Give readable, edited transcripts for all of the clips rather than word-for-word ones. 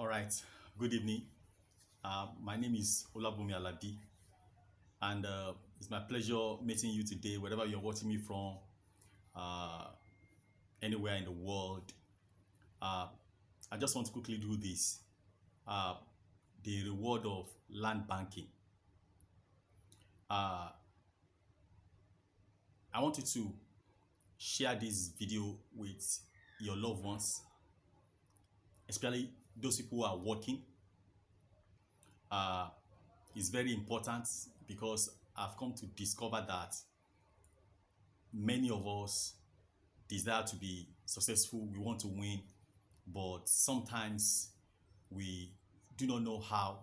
All right. Good evening. My name is Olabumi Aladi, and it's my pleasure meeting you today, wherever you're watching me from, uh, anywhere in the world. Uh, I just want to quickly do this. Uh, the reward of land banking. Uh, I want you to share this video with your loved ones, especially those people who are working. Uh, it's very important because I've come to discover that many of us desire to be successful, we want to win, but sometimes we do not know how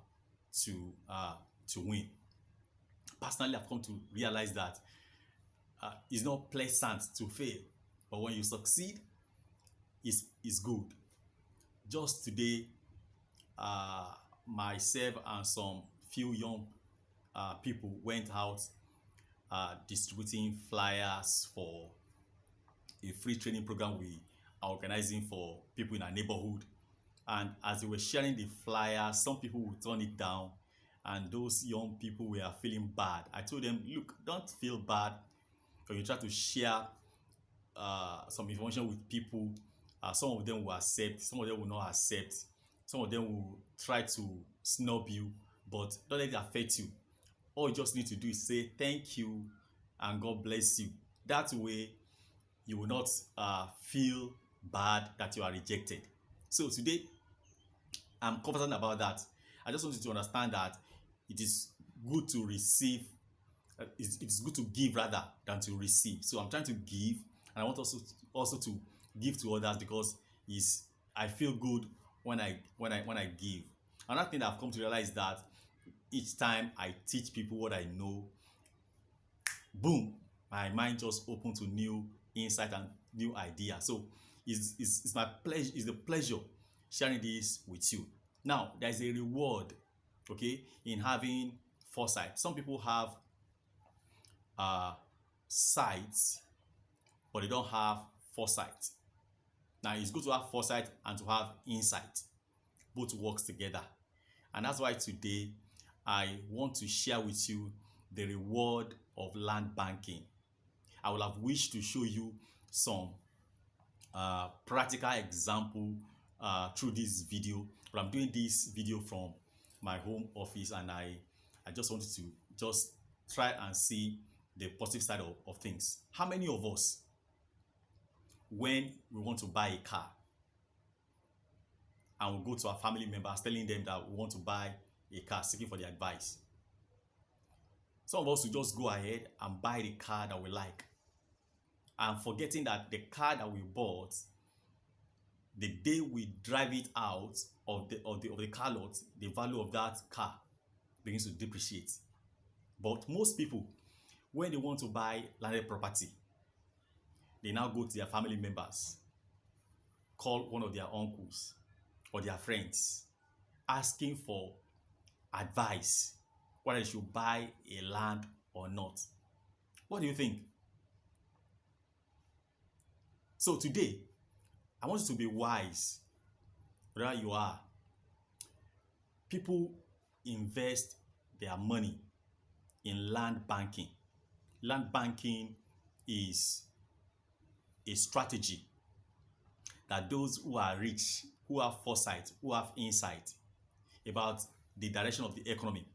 to uh, to win. Personally, I've come to realize that it's not pleasant to fail, but when you succeed, it's good. Just today, uh, myself and some few young people went out distributing flyers for a free training program we are organizing for people in our neighborhood. And as they were sharing the flyers, some people would turn it down, and those young people were feeling bad. I told them, look, don't feel bad when you try to share some information with people. Some of them will accept, some of them will not accept, some of them will try to snub you, but don't let it affect you. All you just need to do is say thank you and God bless you. That way, you will not feel bad that you are rejected. So today, I'm confident about that. I just want you to understand that it is good to receive, it's good to give rather than to receive. So I'm trying to give, and I want also to give to others because is I feel good when I give. Another thing that I've come to realize that each time I teach people what I know, boom, my mind just open to new insight and new idea. So it's my pleasure, it's a pleasure sharing this with you. Now there's a reward, okay, in having foresight. Some people have uh sight, but they don't have foresight. Now it's good to have foresight and to have insight. Both works together. And that's why today I want to share with you the reward of land banking. I will have wished to show you some practical example through this video, but I'm doing this video from my home office, and I just wanted to just try and see the positive side of things. How many of us, when we want to buy a car and we go to our family members telling them that we want to buy a car, seeking for their advice, some of us will just go ahead and buy the car that we like, and forgetting that the car that we bought, the day we drive it out of the car lot, the value of that car begins to depreciate. But most people, when they want to buy landed property, they now go to their family members, call one of their uncles or their friends, asking for advice whether they should buy a land or not. What do you think? So today, I want you to be wise wherever you are. People invest their money in land banking. Land banking is a strategy that those who are rich, who have foresight, who have insight about the direction of the economy,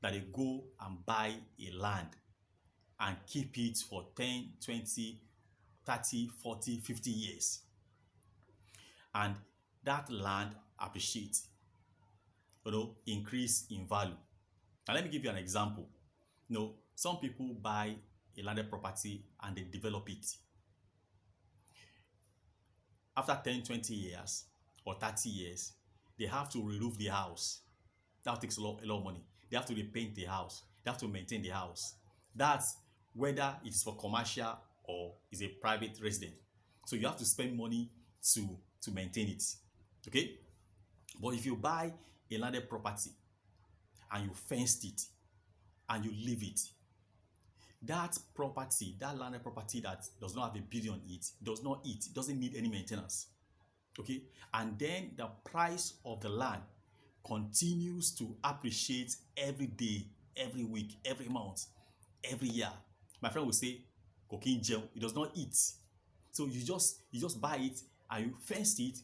that they go and buy a land and keep it for 10, 20, 30, 40, 50 years. And that land appreciates, increase in value. Now let me give you an example. Some people buy a landed property and they develop it. After 10, 20 years or 30 years, they have to re-roof the house. That takes a lot of money. They have to repaint the house. They have to maintain the house. That's whether it is for commercial or is a private residence. So you have to spend money to maintain it. Okay? But if you buy a landed property and you fenced it and you leave it, that property, that landed property that does not have a building on it, does not eat, doesn't need any maintenance. Okay, and then the price of the land continues to appreciate every day, every week, every month, every year. My friend will say, cocaine gel, it does not eat. So you just buy it and you fence it,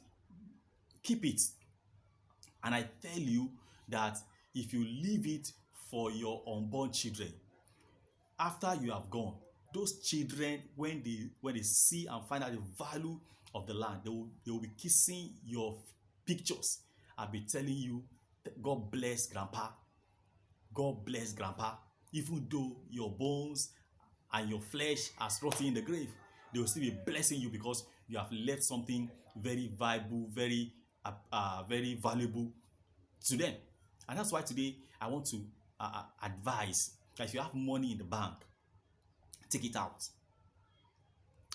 keep it. And I tell you that if you leave it for your unborn children, after you have gone, those children, when they see and find out the value of the land, they will be kissing your pictures and be telling you, God bless grandpa, God bless grandpa. Even though your bones and your flesh has rotting in the grave, they will still be blessing you because you have left something very viable, very valuable to them. And that's why today I want to advise that if you have money in the bank, take it out.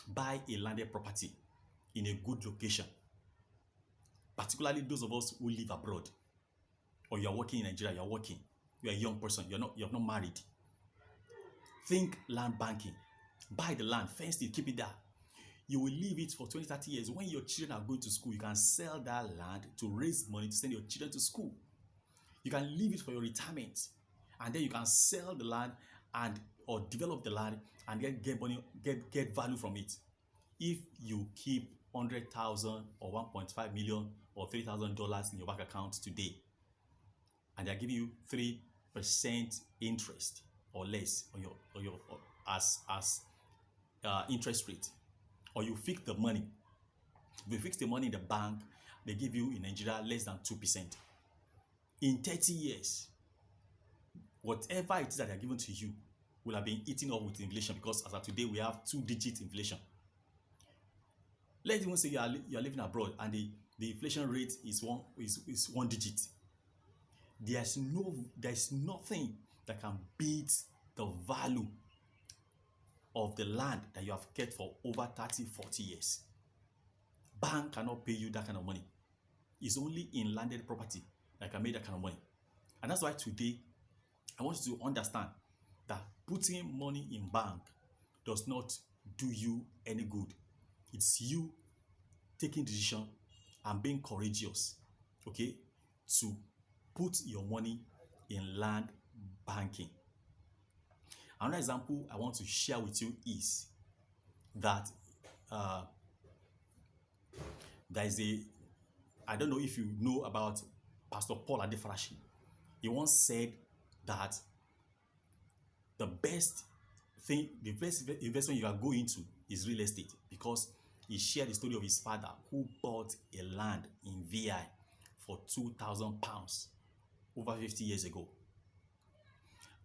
Buy a landed property in a good location, particularly those of us who live abroad, or you are working in Nigeria, you are working, you are a young person, you are not married. Think land banking. Buy the land, fence it, keep it there. You will leave it for 20, 30 years. When your children are going to school, you can sell that land to raise money to send your children to school. You can leave it for your retirement, and then you can sell the land and or develop the land and get money, get value from it. If you keep 100,000 or 1.5 million or $3,000 in your bank account today, and they are giving you 3% interest or less on your as interest rate, or you fix the money. If you fix the money in the bank, they give you in Nigeria less than 2%. In 30 years, whatever it is that they are given to you will have been eaten up with inflation, because as of today we have 2-digit inflation. Let's even say you are living abroad and the inflation rate is one digit. There's nothing that can beat the value of the land that you have kept for over 30-40 years. Bank cannot pay you that kind of money. It's only in landed property that can make that kind of money. And that's why today I want you to understand that putting money in bank does not do you any good. It's you taking decision and being courageous, okay, to put your money in land banking. Another example I want to share with you is that there is I don't know if you know about Pastor Paul Adefarashi. He once said that the best investment you can go into is real estate, because he shared the story of his father who bought a land in VI for £2,000 over 50 years ago.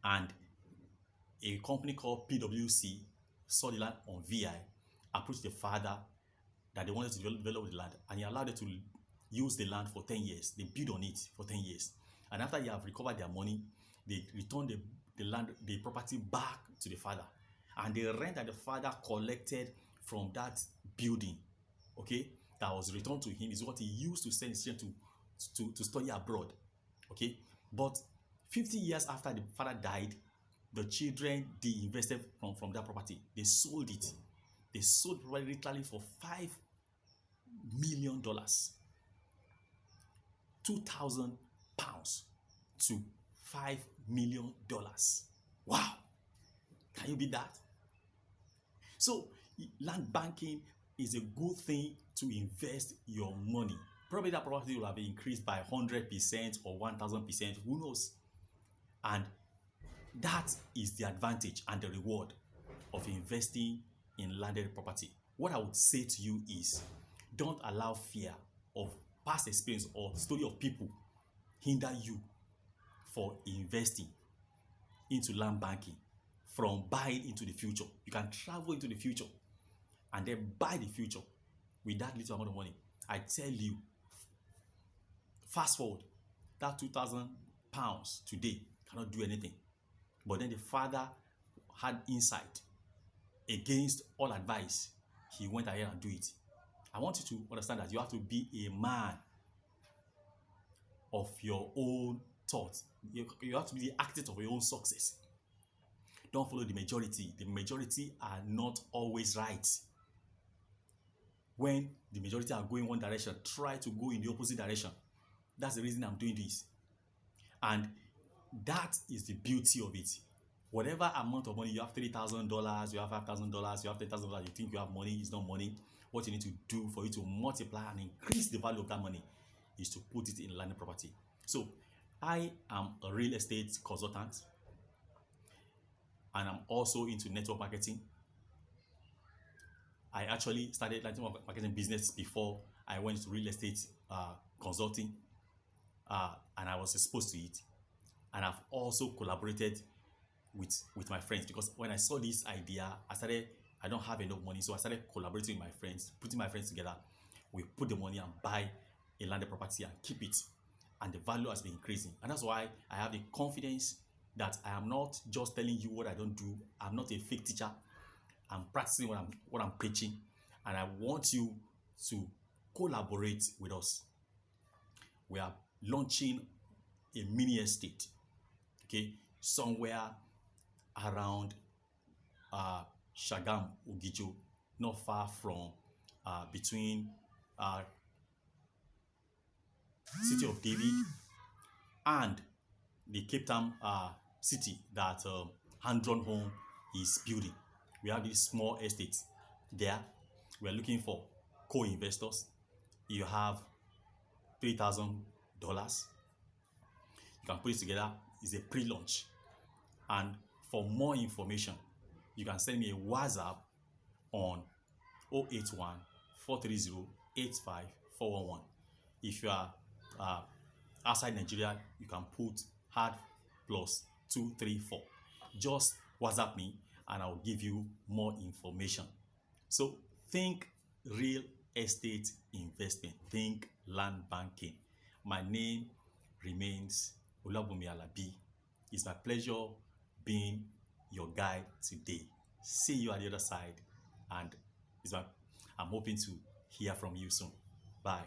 And a company called PwC saw the land on VI, approached the father that they wanted to develop the land, and he allowed them to use the land for 10 years. They build on it for 10 years. And after they have recovered their money, they return the property back to the father. And the rent that the father collected from that building, okay, that was returned to him, is what he used to send his children to study abroad. Okay. But 50 years after the father died, the children de-invested from that property. They sold it. They sold the property literally for $5 million. £2,000 to $5 million. Wow. Can you beat that? So land banking is a good thing to invest your money. Probably that property will have increased by 100% or 1,000%. Who knows? And that is the advantage and the reward of investing in landed property. What I would say to you is, don't allow fear of past experience or story of people hinder you for investing into land banking from buying into the future. You can travel into the future and then buy the future with that little amount of money. I tell you, fast forward, that £2,000 today cannot do anything. But then the father had insight. Against all advice, he went ahead and do it. I want you to understand that you have to be a man of your own thoughts. You have to be the architect of your own success. Don't follow the majority. The majority are not always right. when the majority are going one direction, try to go in the opposite direction. That's the reason I'm doing this. And that is the beauty of it. Whatever amount of money you have, $3,000, you have $5,000, you have $10,000, you think you have money, is not money. What you need to do for you to multiply and increase the value of that money is to put it in landed property. So I am a real estate consultant, and I'm also into network marketing. I actually started network marketing business before I went to real estate consulting, and I was exposed to it. And I've also collaborated with my friends, because when I saw this idea, I don't have enough money, so I started collaborating with my friends, putting my friends together. We put the money and buy a landed property and keep it, and the value has been increasing. And that's why I have the confidence that I am not just telling you what I don't do. I'm not a fake teacher. I'm practicing what I'm preaching, and I want you to collaborate with us. We are launching a mini estate, okay, somewhere around Shagam, Ugijo, not far from between city of David and the Cape Town city that Handron Home is building. We have this small estate there. We are looking for co-investors. You have $3,000. You can put it together. It's a pre-launch. And for more information, you can send me a WhatsApp on 081 430 85411. If you are outside Nigeria, you can put hard +234. Just WhatsApp me and I'll give you more information. So think real estate investment, think land banking. My name remains Olabumi Alabi. It's my pleasure being your guide today. See you at the other side, and I'm hoping to hear from you soon. Bye.